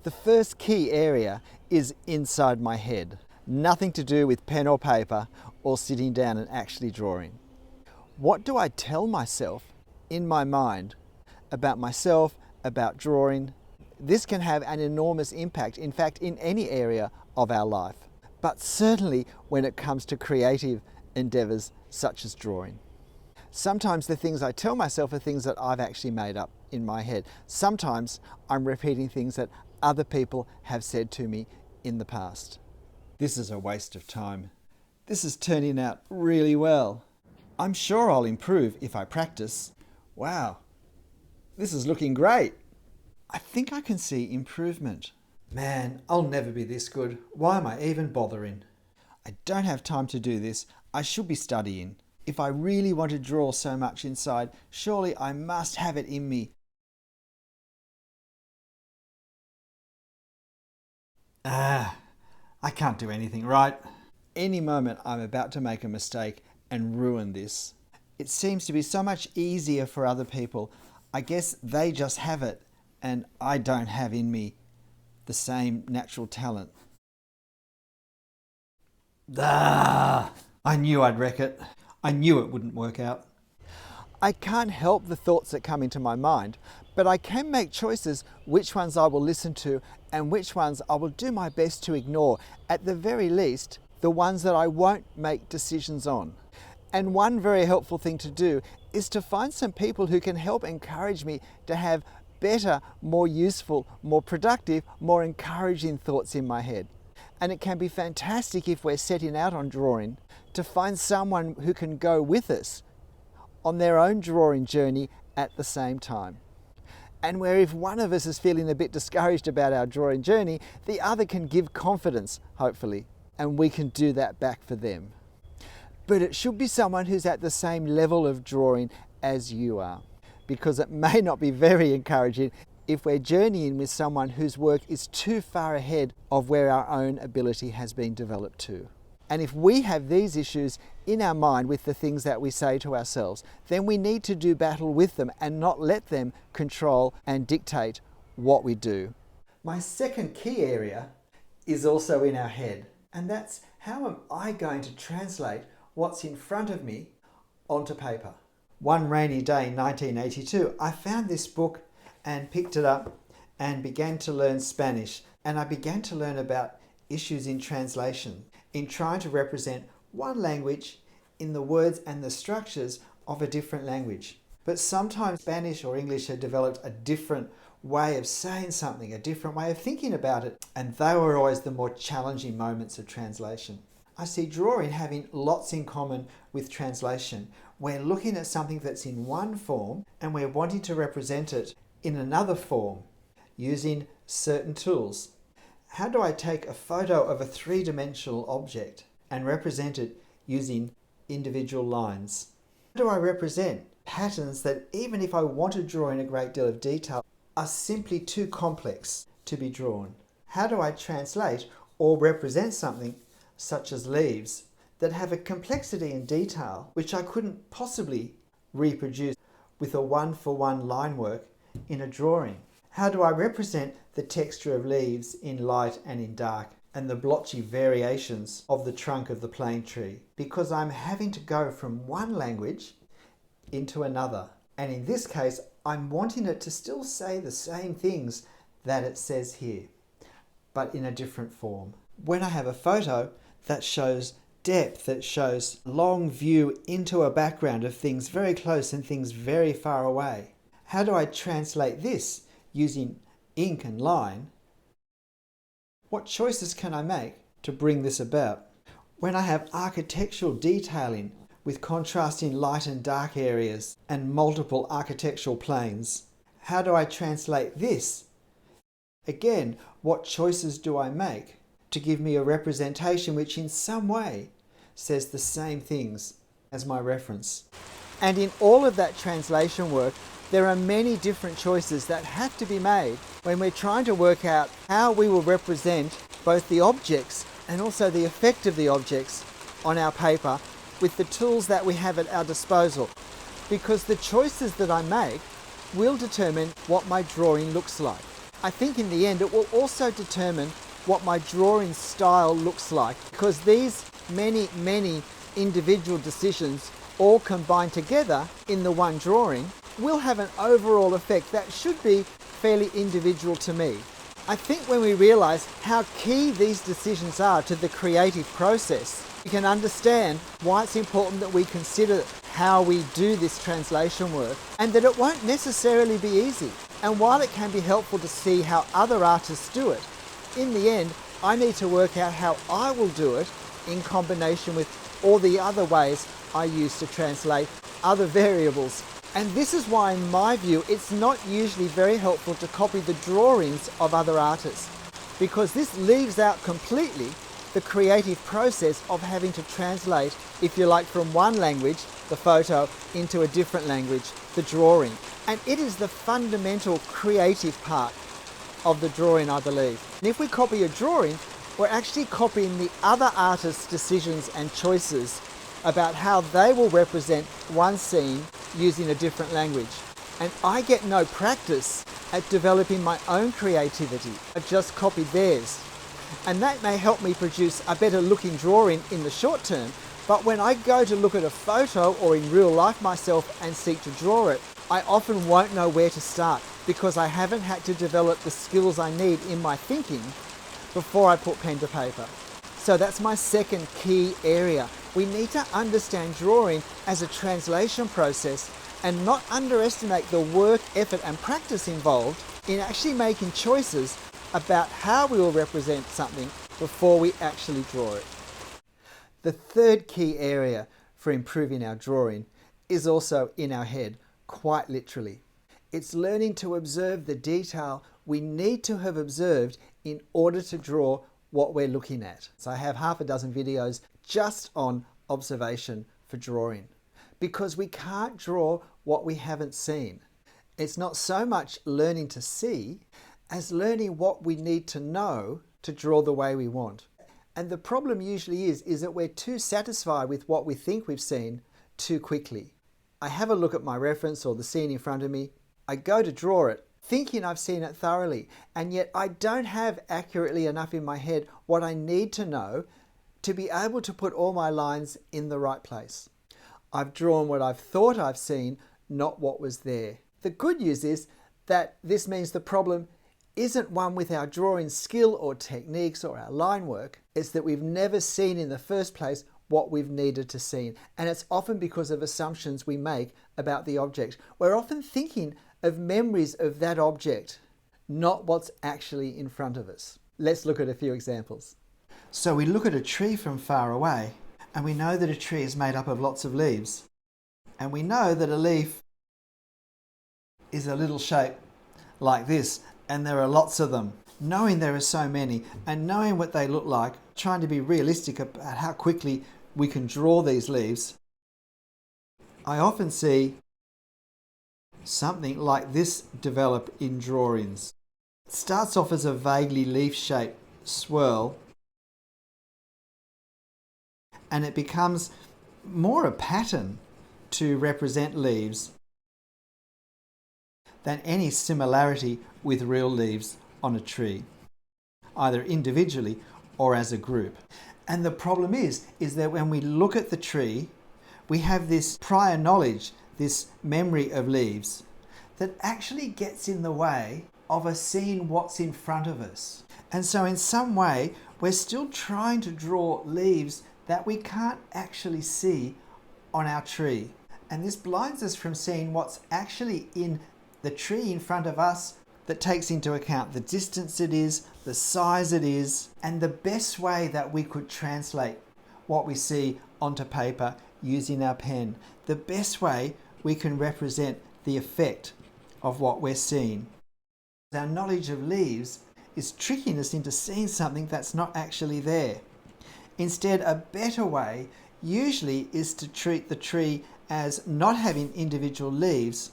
The first key area is inside my head. Nothing to do with pen or paper or sitting down and actually drawing. What do I tell myself in my mind about myself, about drawing? This can have an enormous impact, in fact, in any area of our life, but certainly when it comes to creative endeavours such as drawing. Sometimes the things I tell myself are things that I've actually made up in my head. Sometimes I'm repeating things that other people have said to me in the past. This is a waste of time. This is turning out really well. I'm sure I'll improve if I practice. Wow, this is looking great. I think I can see improvement. Man, I'll never be this good. Why am I even bothering? I don't have time to do this. I should be studying. If I really want to draw so much inside, surely I must have it in me. I can't do anything right. Any moment I'm about to make a mistake and ruin this. It seems to be so much easier for other people. I guess they just have it and I don't have in me the same natural talent. I knew I'd wreck it. I knew it wouldn't work out. I can't help the thoughts that come into my mind, but I can make choices which ones I will listen to and which ones I will do my best to ignore. At the very least, the ones that I won't make decisions on. And one very helpful thing to do is to find some people who can help encourage me to have better, more useful, more productive, more encouraging thoughts in my head. And it can be fantastic if we're setting out on drawing to find someone who can go with us on their own drawing journey at the same time. And where if one of us is feeling a bit discouraged about our drawing journey, the other can give confidence, hopefully, and we can do that back for them. But it should be someone who's at the same level of drawing as you are, because it may not be very encouraging if we're journeying with someone whose work is too far ahead of where our own ability has been developed to. And if we have these issues in our mind with the things that we say to ourselves, then we need to do battle with them and not let them control and dictate what we do. My second key area is also in our head, and that's how am I going to translate what's in front of me onto paper. One rainy day in 1982, I found this book and picked it up and began to learn Spanish. And I began to learn about issues in translation, in trying to represent one language in the words and the structures of a different language. But sometimes Spanish or English had developed a different way of saying something, a different way of thinking about it. And they were always the more challenging moments of translation. I see drawing having lots in common with translation. We're looking at something that's in one form and we're wanting to represent it in another form using certain tools. How do I take a photo of a three-dimensional object and represent it using individual lines? How do I represent patterns that, even if I want to draw in a great deal of detail, are simply too complex to be drawn? How do I translate or represent something such as leaves that have a complexity and detail which I couldn't possibly reproduce with a one-for-one line work in a drawing? How do I represent the texture of leaves in light and in dark and the blotchy variations of the trunk of the plane tree? Because I'm having to go from one language into another. And in this case, I'm wanting it to still say the same things that it says here, but in a different form. When I have a photo that shows depth, that shows long view into a background of things very close and things very far away, how do I translate this using ink and line? What choices can I make to bring this about? When I have architectural detailing with contrasting light and dark areas and multiple architectural planes, how do I translate this? Again, what choices do I make to give me a representation which in some way says the same things as my reference? And in all of that translation work, there are many different choices that have to be made when we're trying to work out how we will represent both the objects and also the effect of the objects on our paper with the tools that we have at our disposal. Because the choices that I make will determine what my drawing looks like. I think in the end it will also determine what my drawing style looks like, because these many individual decisions all combined together in the one drawing will have an overall effect that should be fairly individual to me. I think when we realise how key these decisions are to the creative process, we can understand why it's important that we consider how we do this translation work, and that it won't necessarily be easy. And while it can be helpful to see how other artists do it, in the end, I need to work out how I will do it in combination with all the other ways I use to translate other variables. And this is why, in my view, it's not usually very helpful to copy the drawings of other artists, because this leaves out completely the creative process of having to translate, if you like, from one language, the photo, into a different language, the drawing. And it is the fundamental creative part of the drawing, I believe. And if we copy a drawing, we're actually copying the other artist's decisions and choices about how they will represent one scene using a different language. And I get no practice at developing my own creativity. I just copy theirs. And that may help me produce a better looking drawing in the short term, but when I go to look at a photo or in real life myself and seek to draw it, I often won't know where to start, because I haven't had to develop the skills I need in my thinking before I put pen to paper. So that's my second key area. We need to understand drawing as a translation process and not underestimate the work, effort and practice involved in actually making choices about how we will represent something before we actually draw it. The third key area for improving our drawing is also in our head, quite literally. It's learning to observe the detail we need to have observed in order to draw what we're looking at. So I have half a dozen videos just on observation for drawing, because we can't draw what we haven't seen. It's not so much learning to see as learning what we need to know to draw the way we want. And the problem usually is that we're too satisfied with what we think we've seen too quickly. I have a look at my reference or the scene in front of me, I go to draw it, thinking I've seen it thoroughly, and yet I don't have accurately enough in my head what I need to know to be able to put all my lines in the right place. I've drawn what I've thought I've seen, not what was there. The good news is that this means the problem isn't one with our drawing skill or techniques or our line work. It's that we've never seen in the first place what we've needed to see. And it's often because of assumptions we make about the object. We're often thinking of memories of that object, not what's actually in front of us. Let's look at a few examples. So we look at a tree from far away, and we know that a tree is made up of lots of leaves. And we know that a leaf is a little shape like this, and there are lots of them. Knowing there are so many and knowing what they look like, trying to be realistic about how quickly we can draw these leaves, I often see something like this develop in drawings. It starts off as a vaguely leaf-shaped swirl, and it becomes more a pattern to represent leaves than any similarity with real leaves on a tree, either individually or as a group. And the problem is that when we look at the tree, we have this prior knowledge, this memory of leaves, that actually gets in the way of us seeing what's in front of us. And so in some way, we're still trying to draw leaves that we can't actually see on our tree. And this blinds us from seeing what's actually in the tree in front of us, that takes into account the distance it is, the size it is, and the best way that we could translate what we see onto paper using our pen. The best way we can represent the effect of what we're seeing. Our knowledge of leaves is tricking us into seeing something that's not actually there. Instead, a better way usually is to treat the tree as not having individual leaves,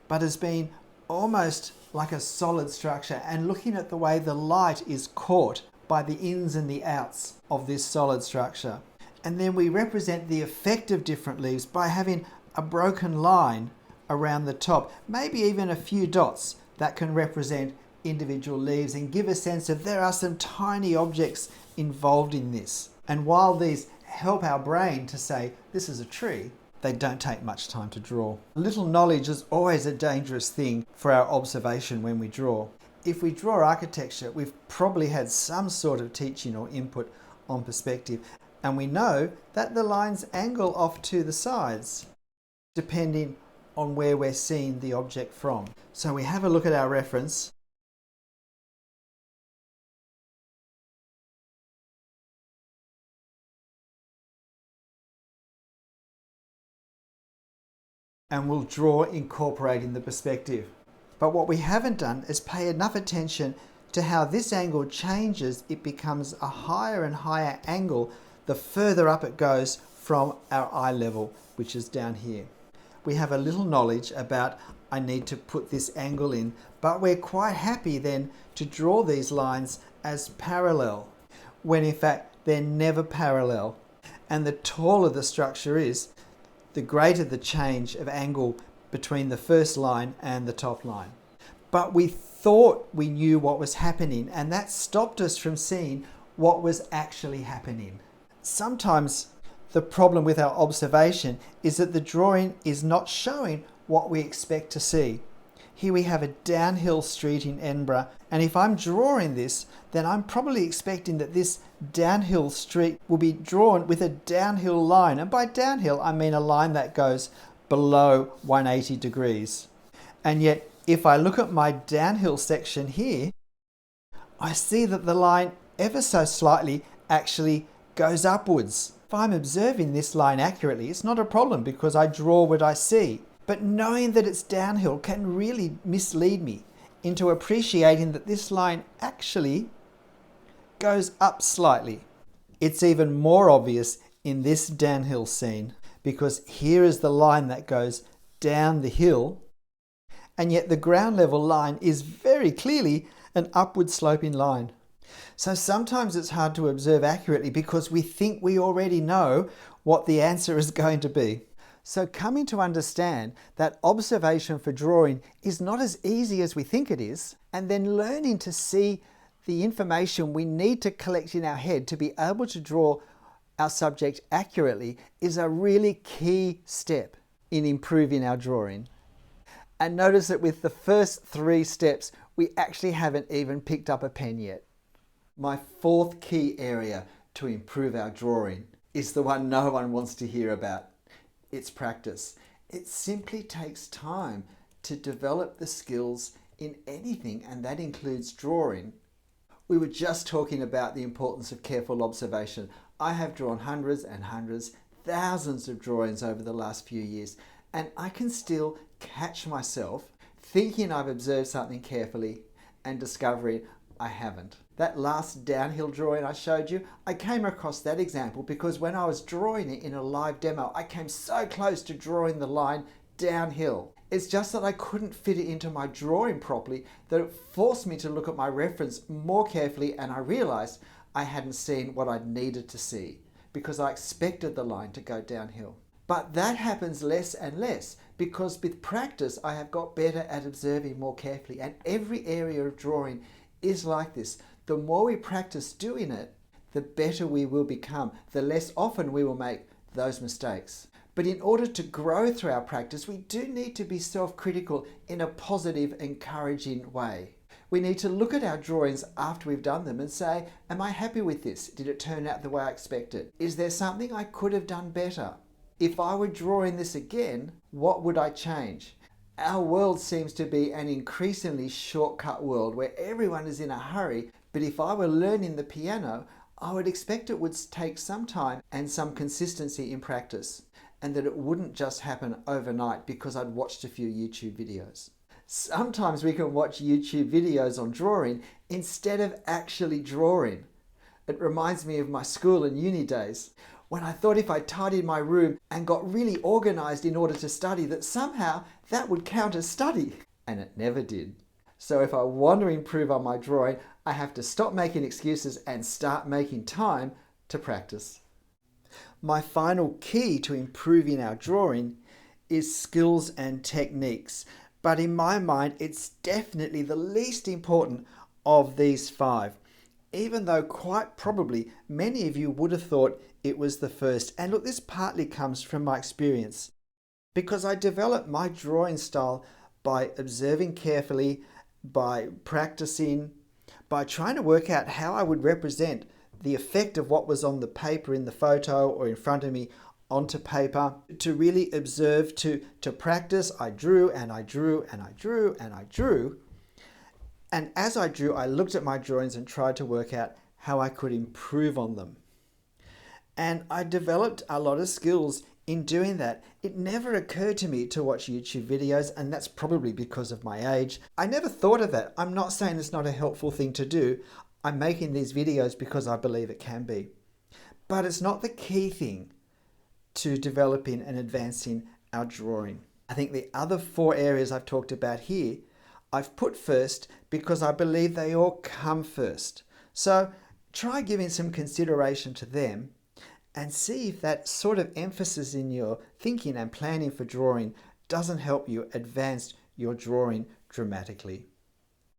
but as being almost like a solid structure, and looking at the way the light is caught by the ins and the outs of this solid structure. And then we represent the effect of different leaves by having a broken line around the top, maybe even a few dots that can represent individual leaves and give a sense of there are some tiny objects involved in this. And while these help our brain to say, this is a tree, they don't take much time to draw. Little knowledge is always a dangerous thing for our observation when we draw. If we draw architecture, we've probably had some sort of teaching or input on perspective, and we know that the lines angle off to the sides, depending on where we're seeing the object from. So we have a look at our reference. And we'll draw incorporating the perspective. But what we haven't done is pay enough attention to how this angle changes. It becomes a higher and higher angle the further up it goes from our eye level, which is down here. We have a little knowledge about I need to put this angle in, but we're quite happy then to draw these lines as parallel, when in fact they're never parallel. And the taller the structure is, the greater the change of angle between the first line and the top line. But we thought we knew what was happening, and that stopped us from seeing what was actually happening. Sometimes the problem with our observation is that the drawing is not showing what we expect to see. Here we have a downhill street in Edinburgh, and if I'm drawing this, then I'm probably expecting that this downhill street will be drawn with a downhill line. And by downhill, I mean a line that goes below 180 degrees. And yet, if I look at my downhill section here, I see that the line ever so slightly actually goes upwards. If I'm observing this line accurately, it's not a problem because I draw what I see. But knowing that it's downhill can really mislead me into appreciating that this line actually goes up slightly. It's even more obvious in this downhill scene because here is the line that goes down the hill, and yet the ground level line is very clearly an upward sloping line. So sometimes it's hard to observe accurately because we think we already know what the answer is going to be. So coming to understand that observation for drawing is not as easy as we think it is, and then learning to see the information we need to collect in our head to be able to draw our subject accurately is a really key step in improving our drawing. And notice that with the first 3 steps, we actually haven't even picked up a pen yet. My 4th key area to improve our drawing is the one no one wants to hear about. It's practice. It simply takes time to develop the skills in anything, and that includes drawing. We were just talking about the importance of careful observation. I have drawn hundreds and hundreds, thousands of drawings over the last few years, and I can still catch myself thinking I've observed something carefully and discovering I haven't. That last downhill drawing I showed you, I came across that example because when I was drawing it in a live demo, I came so close to drawing the line downhill. It's just that I couldn't fit it into my drawing properly, that it forced me to look at my reference more carefully, and I realized I hadn't seen what I needed to see because I expected the line to go downhill. But that happens less and less because with practice I have got better at observing more carefully, and every area of drawing is like this. The more we practice doing it, the better we will become, the less often we will make those mistakes. But in order to grow through our practice, we do need to be self-critical in a positive, encouraging way. We need to look at our drawings after we've done them and say, am I happy with this? Did it turn out the way I expected? Is there something I could have done better? If I were drawing this again, what would I change? Our world seems to be an increasingly shortcut world where everyone is in a hurry, but if I were learning the piano, I would expect it would take some time and some consistency in practice, and that it wouldn't just happen overnight because I'd watched a few YouTube videos. Sometimes we can watch YouTube videos on drawing instead of actually drawing. It reminds me of my school and uni days, when I thought if I tidied my room and got really organized in order to study, that somehow that would count as study. And it never did. So if I want to improve on my drawing, I have to stop making excuses and start making time to practice. My final key to improving our drawing is skills and techniques. But in my mind, it's definitely the least important of these 5, even though quite probably many of you would have thought it was the first. And look, this partly comes from my experience, because I developed my drawing style by observing carefully, by practicing, by trying to work out how I would represent the effect of what was on the paper in the photo or in front of me onto paper. To really observe, to practice, I drew and I drew and I drew and I drew. And as I drew, I looked at my drawings and tried to work out how I could improve on them. And I developed a lot of skills in doing that. It never occurred to me to watch YouTube videos, and that's probably because of my age. I never thought of that. I'm not saying it's not a helpful thing to do. I'm making these videos because I believe it can be. But it's not the key thing to developing and advancing our drawing. I think the other 4 areas I've talked about here, I've put first because I believe they all come first. So try giving some consideration to them and see if that sort of emphasis in your thinking and planning for drawing doesn't help you advance your drawing dramatically.